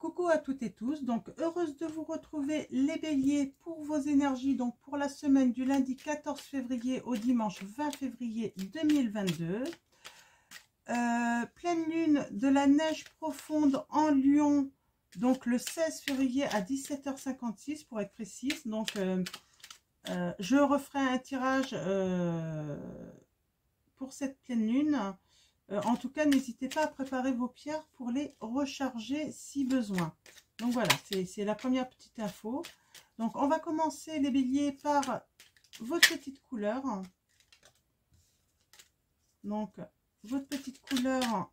coucou à toutes et tous, donc heureuse de vous retrouver les béliers pour vos énergies, donc pour la semaine du lundi 14 février au dimanche 20 février 2022. Pleine lune de la neige profonde en Lion, donc le 16 février à 17h56 pour être précise. Donc je referai un tirage pour cette pleine lune. En tout cas, n'hésitez pas à préparer vos pierres pour les recharger si besoin. Donc voilà, c'est la première petite info. Donc on va commencer les béliers par votre petite couleur. Donc votre petite couleur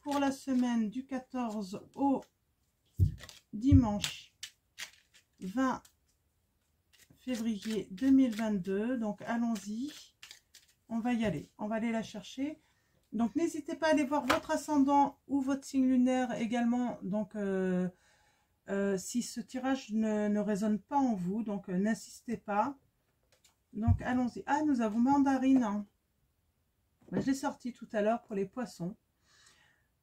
pour la semaine du 14 au dimanche 20 février 2022. Donc allons-y, on va y aller, on va aller la chercher. Donc n'hésitez pas à aller voir votre ascendant ou votre signe lunaire également. Donc si ce tirage ne résonne pas en vous, donc n'insistez pas. Donc allons-y. Ah, nous avons mandarine, hein. Je l'ai sorti tout à l'heure pour les poissons.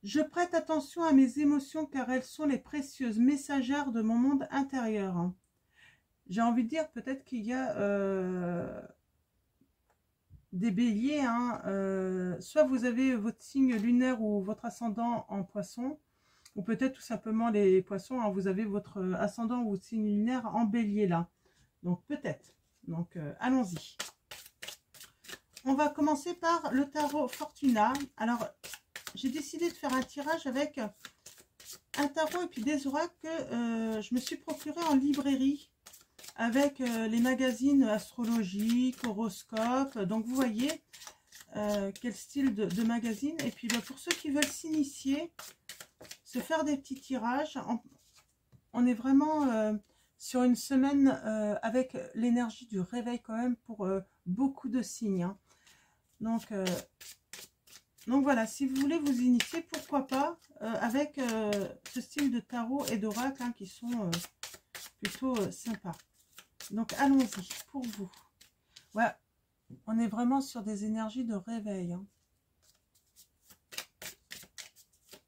Je prête attention à mes émotions car elles sont les précieuses messagères de mon monde intérieur. J'ai envie de dire peut-être qu'il y a des béliers, hein, soit vous avez votre signe lunaire ou votre ascendant en poisson, ou peut-être tout simplement les poissons, hein, vous avez votre ascendant ou signe lunaire en bélier là. Donc peut-être. Donc allons-y. On va commencer par le tarot Fortuna. Alors j'ai décidé de faire un tirage avec un tarot et puis des oracles que je me suis procuré en librairie, avec les magazines astrologiques, horoscopes. Donc vous voyez quel style de magazine. Et puis pour ceux qui veulent s'initier, se faire des petits tirages, on est vraiment sur une semaine avec l'énergie du réveil quand même pour beaucoup de signes, hein. Donc voilà, si vous voulez vous initier, pourquoi pas avec ce style de tarot et d'oracle, hein, qui sont plutôt sympas. Donc allons-y pour vous. Ouais, on est vraiment sur des énergies de réveil, hein.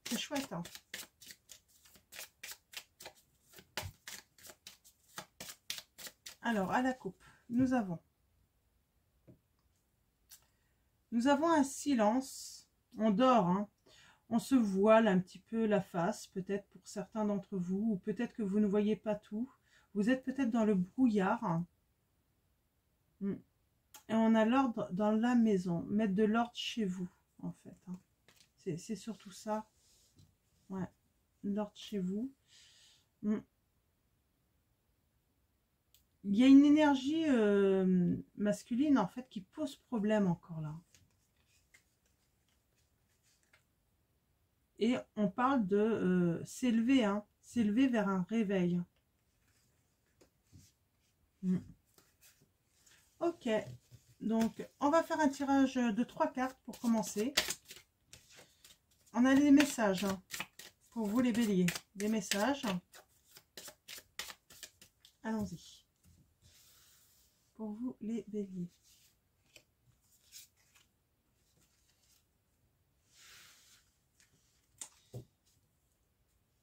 C'est chouette, hein. Alors à la coupe, nous avons un silence. On dort, hein. On se voile un petit peu la face, peut-être pour certains d'entre vous, ou peut-être que vous ne voyez pas tout. Vous êtes peut-être dans le brouillard. Et on a l'ordre dans la maison. Mettre de l'ordre chez vous, en fait, hein. C'est surtout ça. Ouais, l'ordre chez vous. Il y a une énergie masculine, en fait, qui pose problème encore là. Et on parle de s'élever, hein, s'élever vers un réveil. Ok, donc on va faire un tirage de 3 cartes pour commencer. On a les messages, hein, pour vous les béliers. Des messages. Allons-y. Pour vous les béliers.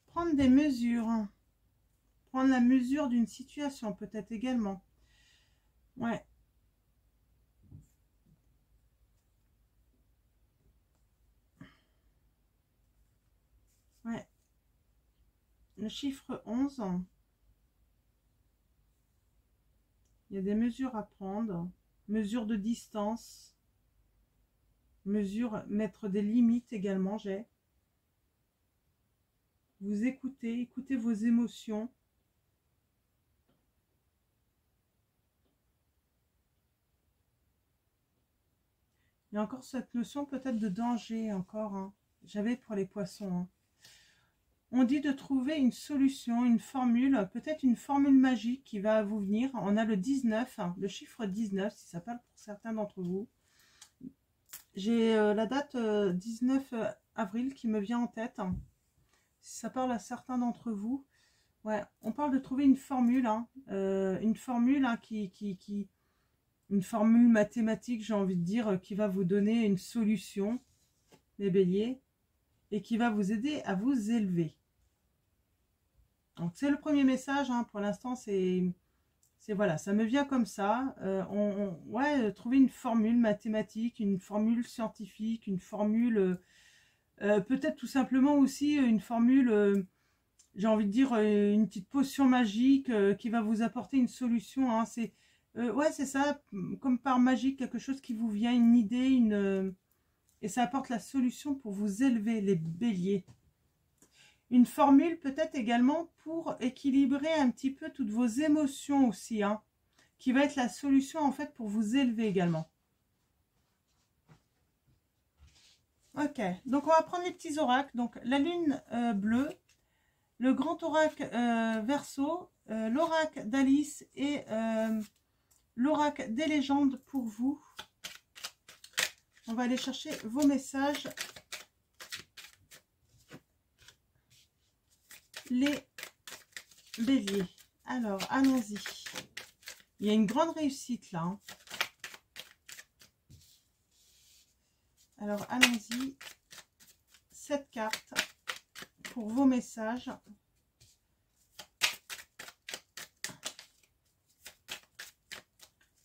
Prendre des mesures. Prendre la mesure d'une situation peut-être également. Ouais. Ouais. Le chiffre 11. Il y a des mesures à prendre. Mesures de distance. Mesures, mettre des limites également, j'ai. Vous écoutez vos émotions. Il y a encore cette notion peut-être de danger encore, hein. J'avais pour les poissons, hein. On dit de trouver une solution, une formule, peut-être une formule magique qui va vous venir. On a le 19, hein, le chiffre 19, si ça parle pour certains d'entre vous. J'ai la date 19 avril qui me vient en tête, hein. Si ça parle à certains d'entre vous. Ouais, on parle de trouver une formule, hein, une formule, hein, une formule mathématique, j'ai envie de dire, qui va vous donner une solution, les béliers, et qui va vous aider à vous élever. Donc c'est le premier message, hein, pour l'instant c'est voilà, ça me vient comme ça. Ouais, trouver une formule mathématique, une formule scientifique, une formule, peut-être tout simplement aussi une formule, j'ai envie de dire une petite potion magique qui va vous apporter une solution. Hein. Ouais, c'est ça, comme par magie, quelque chose qui vous vient, une idée, et ça apporte la solution pour vous élever, les béliers. Une formule peut-être également pour équilibrer un petit peu toutes vos émotions aussi, hein, qui va être la solution en fait pour vous élever également. Ok, donc on va prendre les petits oracles. Donc la lune bleue, le grand oracle Verseau, l'oracle d'Alice et l'oracle des légendes pour vous. On va aller chercher vos messages. Les béliers. Alors, allons-y. Il y a une grande réussite là. Hein. Alors, allons-y. 7 cartes pour vos messages.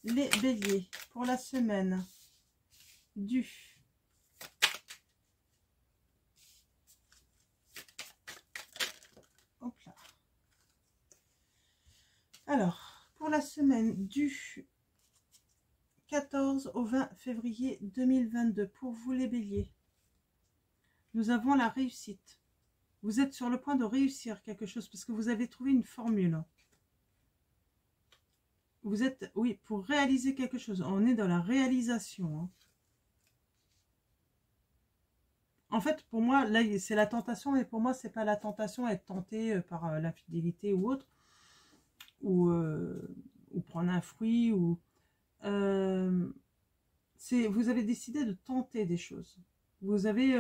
Les béliers pour la semaine du hop là. Alors, pour la semaine du 14 au 20 février 2022, pour vous les béliers, nous avons la réussite. Vous êtes sur le point de réussir quelque chose parce que vous avez trouvé une formule. Vous êtes, oui, pour réaliser quelque chose. On est dans la réalisation. Hein. En fait, pour moi, là, c'est la tentation, mais pour moi, c'est pas la tentation être tenté par l'infidélité ou autre, ou prendre un fruit, ou vous avez décidé de tenter des choses. Vous avez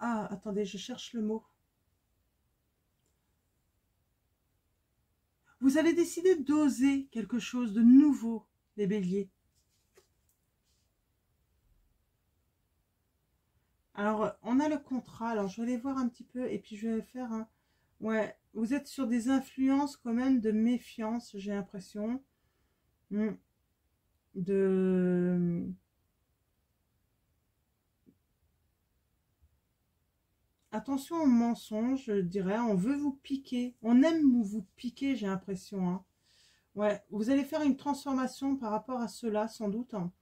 ah, attendez, je cherche le mot. Vous avez décidé d'oser quelque chose de nouveau, les béliers. Alors, on a le contrat. Alors, je vais aller voir un petit peu et puis je vais faire un... Ouais, vous êtes sur des influences quand même de méfiance, j'ai l'impression. Attention aux mensonges, je dirais. On veut vous piquer. On aime vous piquer, j'ai l'impression. Hein. Ouais, vous allez faire une transformation par rapport à cela, sans doute. Hein.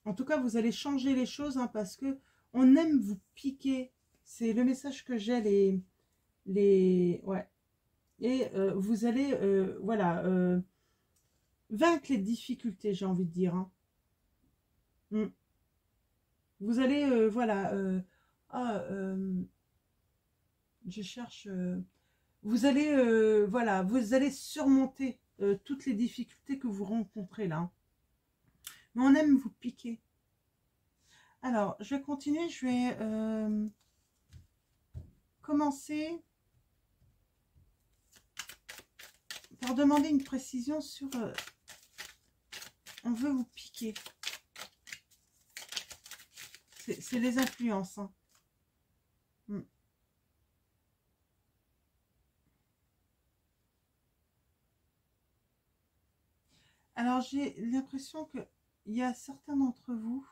En tout cas, vous allez changer les choses hein, parce que on aime vous piquer. C'est le message que j'ai, ouais. Et vous allez, voilà, vaincre les difficultés, j'ai envie de dire. Hein. Vous allez, voilà, je cherche, vous allez, voilà, vous allez surmonter toutes les difficultés que vous rencontrez là. Hein. Mais on aime vous piquer. Alors, je vais continuer, je vais commencer par demander une précision sur... on veut vous piquer. C'est les influences. Hein. Alors, j'ai l'impression qu'il y a certains d'entre vous,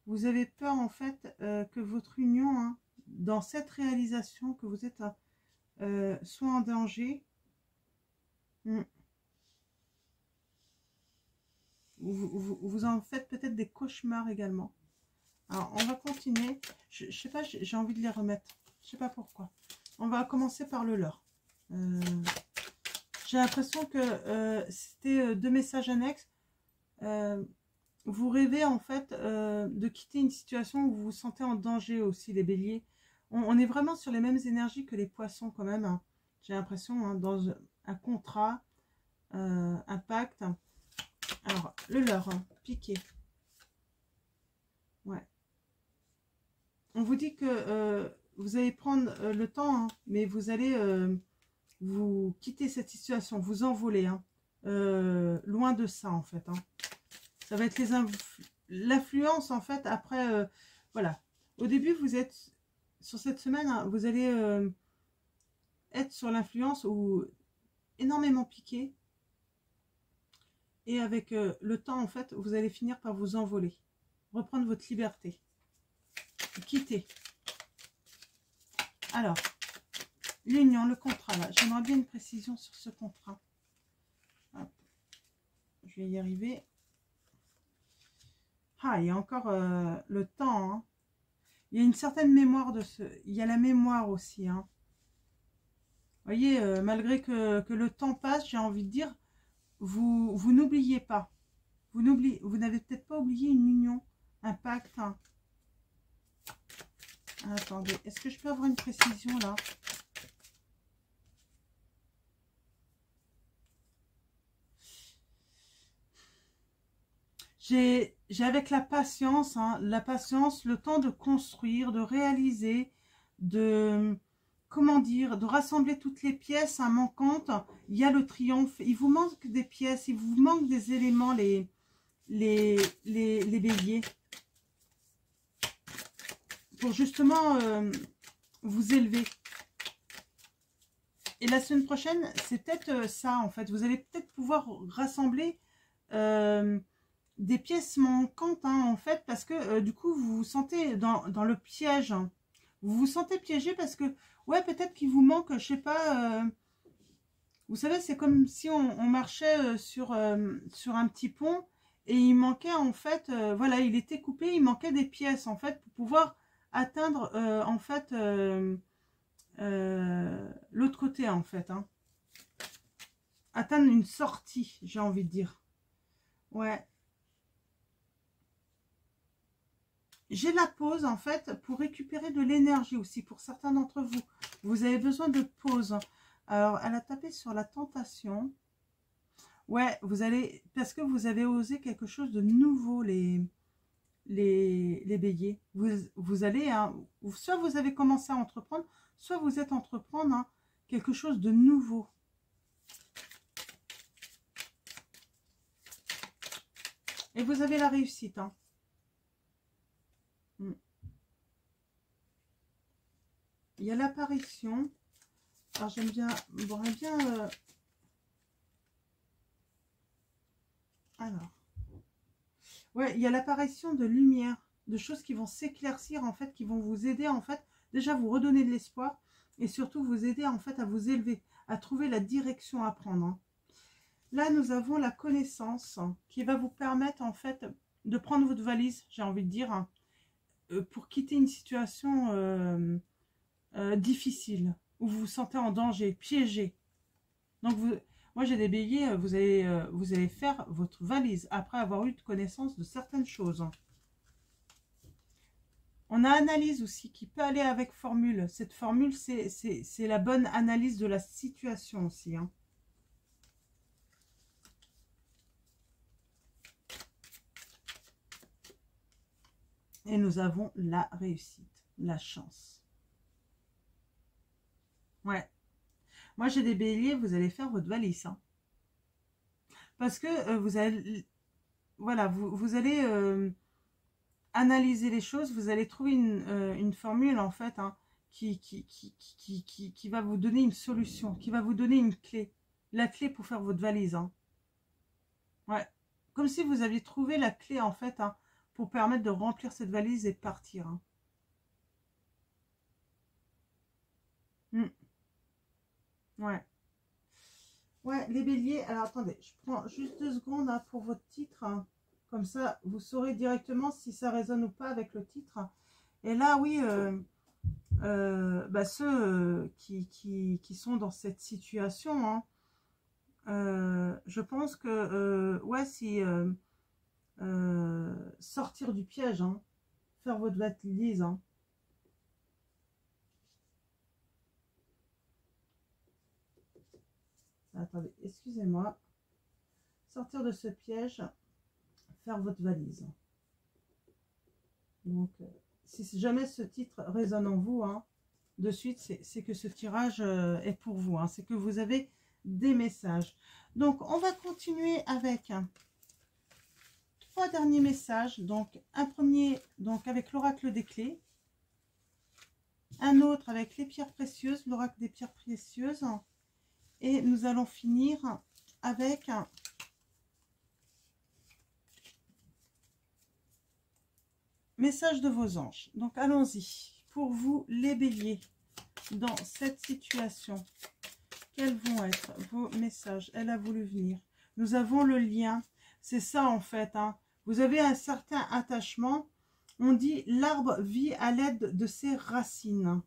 vous avez peur en fait que votre union, hein, dans cette réalisation, que vous êtes soit en danger, vous en faites peut-être des cauchemars également. Alors, on va continuer. Je sais pas, j'ai envie de les remettre. Je sais pas pourquoi. On va commencer par le leur. J'ai l'impression que c'était 2 messages annexes. Vous rêvez en fait de quitter une situation où vous vous sentez en danger aussi, les béliers. On est vraiment sur les mêmes énergies que les poissons quand même. Hein. J'ai l'impression, hein, dans un contrat, un pacte. Alors, le leur, hein, piqué. Ouais. On vous dit que vous allez prendre le temps, hein, mais vous allez vous quitter cette situation, vous envoler. Hein, loin de ça, en fait. Hein. Ça va être l'influence, en fait, après, voilà. Au début, vous êtes, sur cette semaine, hein, vous allez être sur l'influence ou énormément piqué. Et avec le temps, en fait, vous allez finir par vous envoler. Reprendre votre liberté. Quitter. Alors, l'union, le contrat, là. J'aimerais bien une précision sur ce contrat. Hop. Je vais y arriver. Ah, il y a encore le temps. Hein. Il y a une certaine mémoire de ce... Il y a la mémoire aussi. Hein. Vous voyez, malgré que le temps passe, j'ai envie de dire, vous n'oubliez pas. Vous n'avez peut-être pas oublié une union, un pacte. Hein. Attendez, est-ce que je peux avoir une précision là? J'ai avec la patience, hein, le temps de construire, de réaliser, de, comment dire, de rassembler toutes les pièces manquantes. Il y a le triomphe, il vous manque des pièces, il vous manque des éléments, les béliers. Pour justement vous élever. Et la semaine prochaine, c'est peut-être ça en fait. Vous allez peut-être pouvoir rassembler des pièces manquantes hein, en fait, parce que du coup vous vous sentez dans le piège. Hein. Vous vous sentez piégé parce que, ouais, peut-être qu'il vous manque, je sais pas, vous savez, c'est comme si on marchait sur un petit pont et il manquait en fait, voilà, il était coupé, il manquait des pièces en fait pour pouvoir atteindre en fait l'autre côté en fait. Hein. Atteindre une sortie, j'ai envie de dire. Ouais. J'ai la pause en fait pour récupérer de l'énergie aussi pour certains d'entre vous. Vous avez besoin de pause. Alors, elle a tapé sur la tentation. Ouais, vous allez, parce que vous avez osé quelque chose de nouveau, les béliers. Vous allez, hein, soit vous avez commencé à entreprendre, soit vous êtes entreprendre hein, quelque chose de nouveau. Et vous avez la réussite. Hein. Il y a l'apparition. Alors j'aime bien, j'aimerais bien. Alors, ouais, il y a l'apparition de lumière, de choses qui vont s'éclaircir en fait, qui vont vous aider en fait, déjà vous redonner de l'espoir et surtout vous aider en fait à vous élever, à trouver la direction à prendre. Hein. Là, nous avons la connaissance qui va vous permettre en fait de prendre votre valise, j'ai envie de dire, hein, pour quitter une situation difficile, où vous vous sentez en danger, piégé. Donc, moi j'ai des béliers, vous allez faire votre valise après avoir eu connaissance de certaines choses. On a analyse aussi qui peut aller avec formule. Cette formule, c'est la bonne analyse de la situation aussi. Hein. Et nous avons la réussite, la chance. Ouais. Moi, j'ai des béliers, vous allez faire votre valise. Hein. Parce que vous allez... Voilà, vous allez analyser les choses, vous allez trouver une formule, en fait, hein, qui va vous donner une solution, qui va vous donner une clé. La clé pour faire votre valise. Hein. Ouais. Comme si vous aviez trouvé la clé, en fait, hein, pour permettre de remplir cette valise et de partir. Hein. Ouais. Ouais, les béliers. Alors, attendez, je prends juste 2 secondes hein, pour votre titre. Hein. Comme ça, vous saurez directement si ça résonne ou pas avec le titre. Et là, oui, ceux qui sont dans cette situation, hein, je pense que, ouais, si sortir du piège, hein, faire votre valise, hein. Attendez, excusez-moi. Sortir de ce piège, faire votre valise. Donc, si jamais ce titre résonne en vous, hein, de suite, c'est que ce tirage est pour vous. Hein, c'est que vous avez des messages. Donc, on va continuer avec 3 derniers messages. Donc, un premier, donc avec l'oracle des clés. un autre avec les pierres précieuses, l'oracle des pierres précieuses. Et nous allons finir avec message de vos anges. Donc allons-y. Pour vous les béliers, dans cette situation, quels vont être vos messages? Elle a voulu venir. Nous avons le lien. C'est ça en fait. Hein. Vous avez un certain attachement. On dit l'arbre vit à l'aide de ses racines.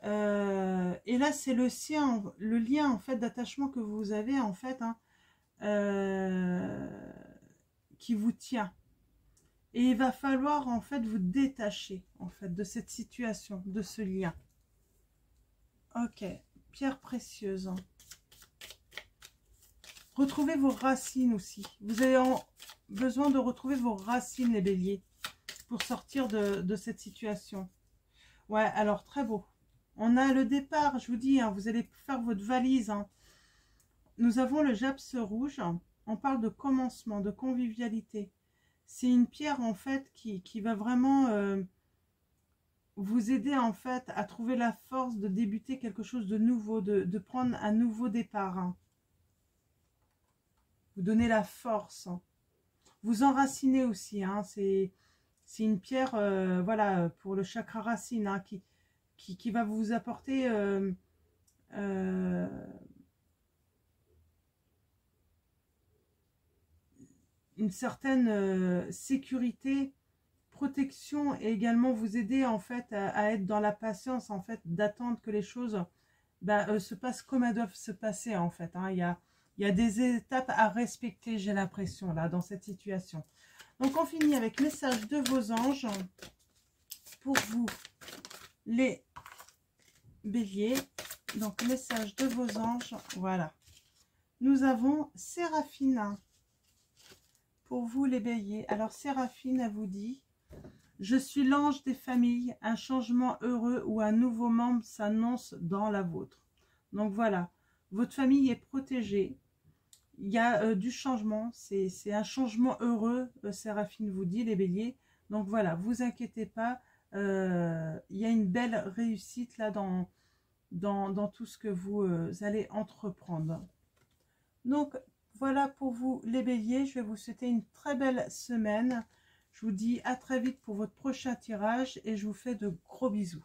Et là, c'est le lien en fait d'attachement que vous avez en fait, hein, qui vous tient. Et il va falloir en fait vous détacher en fait de cette situation, de ce lien. Ok, pierre précieuse. Retrouvez vos racines aussi. Vous avez besoin de retrouver vos racines, les béliers, pour sortir de cette situation. Ouais, alors très beau. On a le départ, je vous dis, hein, vous allez faire votre valise. Hein. Nous avons le japs rouge. On parle de commencement, de convivialité. C'est une pierre en fait qui va vraiment vous aider en fait à trouver la force de débuter quelque chose de nouveau, de prendre un nouveau départ. Hein. Vous donnez la force. Hein. Vous enracinez aussi. Hein. C'est une pierre voilà, pour le chakra racine hein, qui va vous apporter une certaine sécurité, protection et également vous aider en fait à être dans la patience en fait, d'attendre que les choses se passent comme elles doivent se passer en fait. Hein. Il y a des étapes à respecter, j'ai l'impression là dans cette situation. Donc on finit avec message de vos anges pour vous les béliers. Donc message de vos anges, voilà. Nous avons Séraphine. Pour vous les béliers, alors Séraphine, elle vous dit: je suis l'ange des familles, un changement heureux ou un nouveau membre s'annonce dans la vôtre. Donc voilà, votre famille est protégée, il y a du changement, c'est un changement heureux, Séraphine vous dit, les béliers. Donc voilà, vous inquiétez pas, il y a une belle réussite là dans tout ce que vous allez entreprendre. Donc voilà pour vous les béliers, je vais vous souhaiter une très belle semaine. Je vous dis à très vite pour votre prochain tirage et je vous fais de gros bisous.